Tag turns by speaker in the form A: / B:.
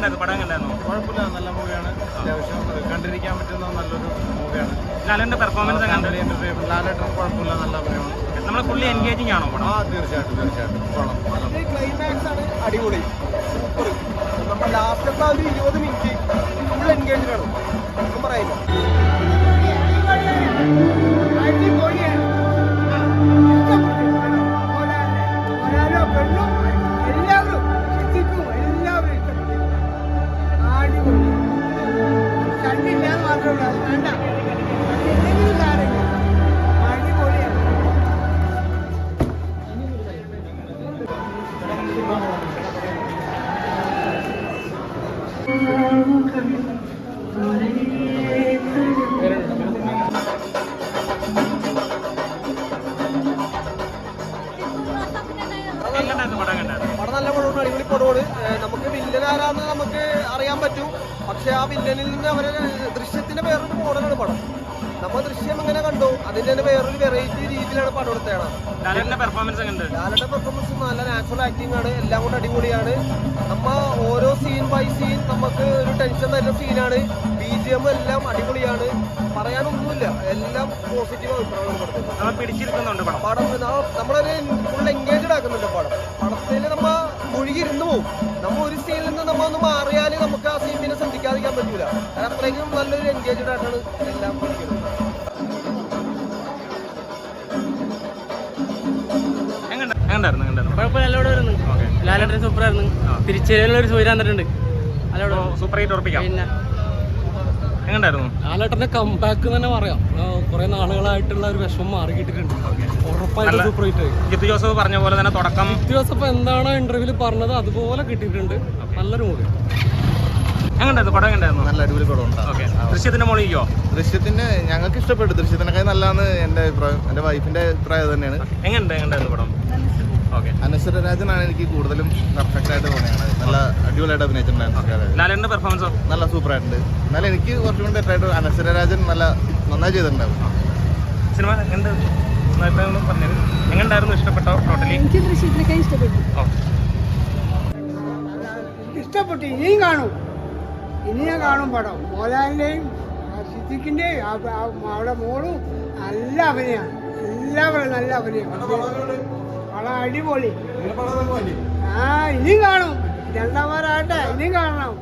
A: കുഴപ്പമില്ല, നല്ല മൂവിയാണ്. അത്യാവശ്യം കണ്ടിരിക്കാൻ പറ്റുന്ന നല്ലൊരു മൂവിയാണ്.
B: ലാലേട്ടൻ്റെ പെർഫോമൻസ്
A: ലാലേട്ടൻ കുഴപ്പമില്ല, നല്ല അഭിനയമാണ്.
B: നമ്മളെ ഫുള്ളി എൻഗേജിങ് ആണോ?
A: തീർച്ചയായിട്ടും കൊള്ളാം.
C: ക്ലൈമാക്സ് ആണ് അടിപൊളി, സൂപ്പർ. നമ്മൾ ലാസ്റ്റത്തെ ഒരു 20 മിനിറ്റ് ഫുൾ എൻഗേജ്ഡ് ആണ്, ഒന്നും പറയില്ല. എല്ലാവരും അടിപൊളി. കണ്ടില്ലാന്ന് മാത്രമല്ല, അത് വേണ്ട, എന്തെങ്കിലും കാര്യങ്ങൾ അടിപൊളിയാണ്. പടം നല്ല പടമാണ്, അടിപൊളി പടമാണ്. നമുക്ക് വില്ലൻ ആരാന്ന് നമുക്ക് അറിയാൻ പറ്റും, പക്ഷെ ആ വില്ലനിൽ നിന്ന് അവരെ ദൃശ്യത്തിന്റെ വേറൊരു മോഡലാണ് പടം. നമ്മൾ ദൃശ്യം എങ്ങനെ കണ്ടു, അതിന്റെ തന്നെ വേറൊരു വെറൈറ്റി രീതിയിലാണ് പടം എടുത്തതാണ്.
B: ലാലേട്ടൻ്റെ പെർഫോമൻസ്
C: നല്ല നാച്ചുറൽ ആക്ടിംഗ് ആണ്, എല്ലാം കൊണ്ട് അടിപൊളിയാണ്. നമ്മ ഓരോ സീൻ ബൈ സീൻ നമുക്ക് ഒരു ടെൻഷൻ തരുന്ന സീനാണ്. BGM എല്ലാം അടിപൊളിയാണ്, പറയാനൊന്നുമില്ല, എല്ലാം പോസിറ്റീവ് അഭിപ്രായമാണ്.
B: പിടിച്ചിരിക്കുന്നുണ്ട്
C: പടം നമ്മളൊരു ഫുൾ എൻഗേജ്ഡ് ആക്കുന്നുണ്ട്. പടത്തിൽ നമ്മ മുഴുകിരുന്നു പോകും. നമ്മ ഒരു സീനിൽ നിന്ന് നമ്മ ഒന്ന് മാറിയാൽ നമുക്ക് ആ സീൻ പിന്നെ ശ്രദ്ധിക്കാതിരിക്കാൻ പറ്റൂല. അത്രയ്ക്കും നല്ലൊരു എൻഗേജ്ഡ് ആയിട്ടാണ് എല്ലാം പഠിക്കുന്നത്.
D: കുഴപ്പമില്ല, ലാലേട്ടൻ സൂപ്പറായിരുന്നു. തിരിച്ചുള്ള സൂര്യ വന്നിട്ടുണ്ട്,
B: സൂപ്പർ ഹിറ്റ് ഉറപ്പിക്കാം. പിന്നെ എങ്ങനെയായിരുന്നു
D: ലാലേട്ടന്റെ കംബാക്ക് തന്നെ പറയാം. കുറെ നാളുകളായിട്ടുള്ള ഒരു വിഷമം മാറി കിട്ടിയിട്ടുണ്ട്, ഉറപ്പായിട്ട് സൂപ്പർ ഹിറ്റ്.
B: ജിത്തു ജോസഫ് പറഞ്ഞ പോലെ തന്നെ തുടക്കം
D: ജിത്തു ജോസഫ് എന്താണോ ഇന്റർവ്യൂല് പറഞ്ഞത് അതുപോലെ കിട്ടിയിട്ടുണ്ട്. നല്ലൊരു മൂവി.
B: എങ്ങനെയായിരുന്നു പടം? എങ്ങനെയായിരുന്നു?
A: നല്ല അടിപൊളി പടം.
B: ദൃശ്യത്തിന്റെ മോളിക്കോ?
A: ദൃശ്യത്തിന് ഞങ്ങൾക്ക് ഇഷ്ടപ്പെട്ടു. ദൃശ്യത്തിനൊക്കെ നല്ലതാണ് എൻ്റെ അഭിപ്രായം, എൻ്റെ വൈഫിന്റെ അഭിപ്രായം തന്നെയാണ്.
B: എങ്ങനെയായിരുന്നു പടം?
A: അനശ്വര രാജനാണ് എനിക്ക് കൂടുതലും പെർഫെക്റ്റ് ആയിട്ട് തോന്നിയാണ്. നല്ല അടിപൊളിയായിട്ട് അഭിനയിച്ചിട്ടുണ്ടായിരുന്നു.
B: ലാലേട്ടൻ്റെ പെർഫോമൻസോ?
A: നല്ല സൂപ്പറായിട്ടുണ്ട്. എന്നാലും എനിക്ക് കുറച്ചും കൂടി ബെറ്ററായിട്ട് അനശ്വര രാജൻ നന്നായി ചെയ്തിട്ടുണ്ടാവും.
B: സിനിമ എങ്ങനെയായിരുന്നു? ഇഷ്ടപ്പെട്ടോ? ടോട്ടലി
E: എനിക്ക് ദൃശ്യത്തിനൊക്കെ
C: ഇഷ്ടപ്പെട്ടു. ഇനിയും കാണും, ഇനി ഞാൻ കാണും പടം. മോഹൻലാലിന്റെയും സിദ്ദിഖിന്റെയും അവളുടെ മോളും നല്ല അഭിനയമാണ്, എല്ലാവരും നല്ല അഭിനയം. പടം അടിപൊളി. ഇനിയും കാണും, 2 വാരമാകട്ടെ, ഇനിയും കാണണം.